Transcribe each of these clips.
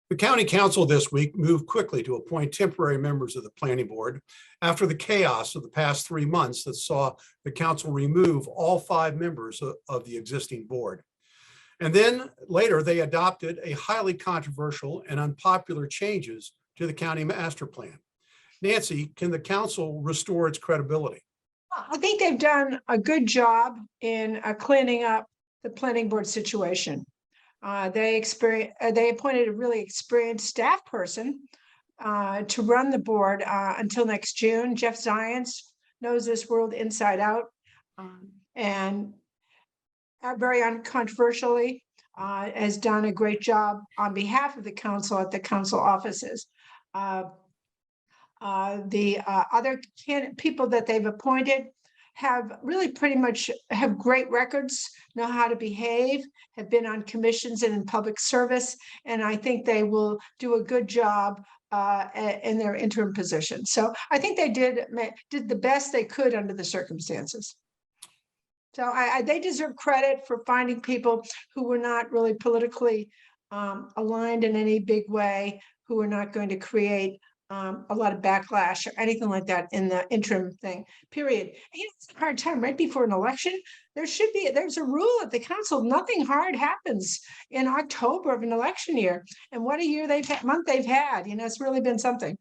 The County Council this week moved quickly to appoint temporary members of the Planning Board after the chaos of the past 3 months that saw the council remove all 5 members of the existing board. And then later, they adopted a highly controversial and unpopular changes to the county master plan. Nancy, can the council restore its credibility? I think they've done a good job in cleaning up the planning board situation. They appointed a really experienced staff person to run the board until next June. Jeff Zients knows this world inside out, and very uncontroversially has done a great job on behalf of the council at the council offices. The other people that they've appointed have really pretty much have great records, know how to behave, have been on commissions and in public service, and I think they will do a good job in their interim position. So I think they did the best they could under the circumstances. So they deserve credit for finding people who were not really politically aligned in any big way, who were not going to create a lot of backlash or anything like that in the interim thing, period. It's a hard time right before an election. There's a rule at the council, nothing hard happens in October of an election year. And what a year month they've had, it's really been something.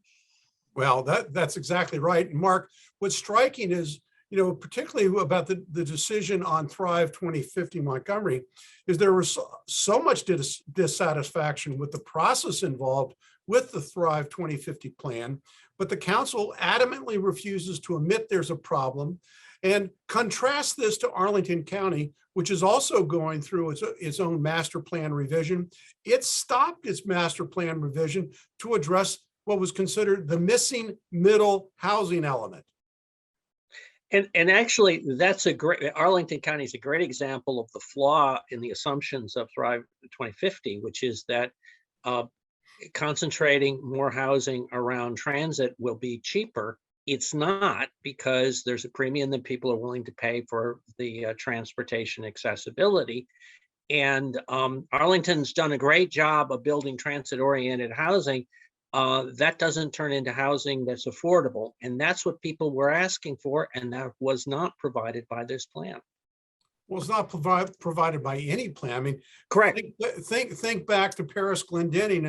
Well, that's exactly right. Mark, what's striking is, particularly about the decision on Thrive 2050 Montgomery, is there was so much dissatisfaction with the process involved with the Thrive 2050 plan, but the council adamantly refuses to admit there's a problem, and contrast this to Arlington County, which is also going through its own master plan revision. It stopped its master plan revision to address what was considered the middle housing element. And actually, Arlington County is a great example of the flaw in the assumptions of Thrive 2050, which is that concentrating more housing around transit will be cheaper. It's not, because there's a premium that people are willing to pay for the transportation accessibility. And Arlington's done a great job of building transit-oriented housing. That doesn't turn into housing that's affordable. And that's what people were asking for. And that was not provided by this plan. Well, it's not provided by any plan. I mean, correct. Think back to Paris Glendenning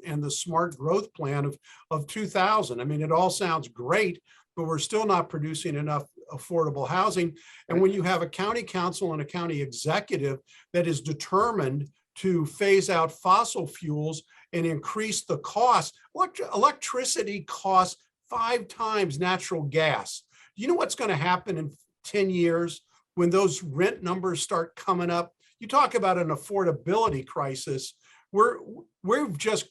and the smart growth plan of 2000. I mean, it all sounds great, but we're still not producing enough affordable housing. And when you have a county council and a county executive that is determined to phase out fossil fuels and increase the cost, electricity costs 5 times natural gas. You know what's going to happen in 10 years? When those rent numbers start coming up? You talk about an affordability crisis. We've just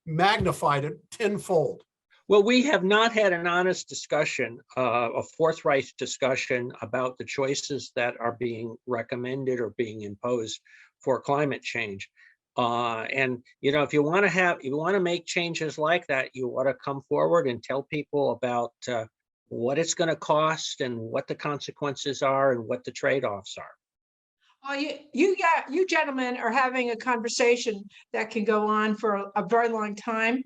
magnified it tenfold. Well, we have not had an honest discussion, a forthright discussion about the choices that are being recommended or being imposed for climate change. And if you want to make changes like that, you ought to come forward and tell people about what it's going to cost and what the consequences are and what the trade-offs are. Oh, you gentlemen are having a conversation that can go on for a very long time.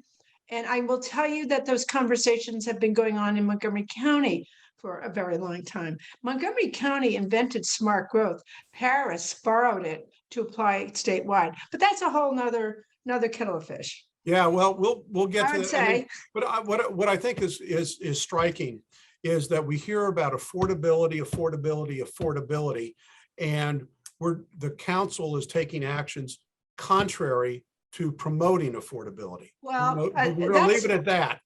And I will tell you that those conversations have been going on in Montgomery County for a very long time. Montgomery County invented smart growth. Paris borrowed it to apply it statewide, but that's a whole nother kettle of fish. Yeah, well, we'll get to that. I mean, but what I think is striking is that we hear about affordability, and the council is taking actions contrary to promoting affordability. Well, we're going to leave it at that.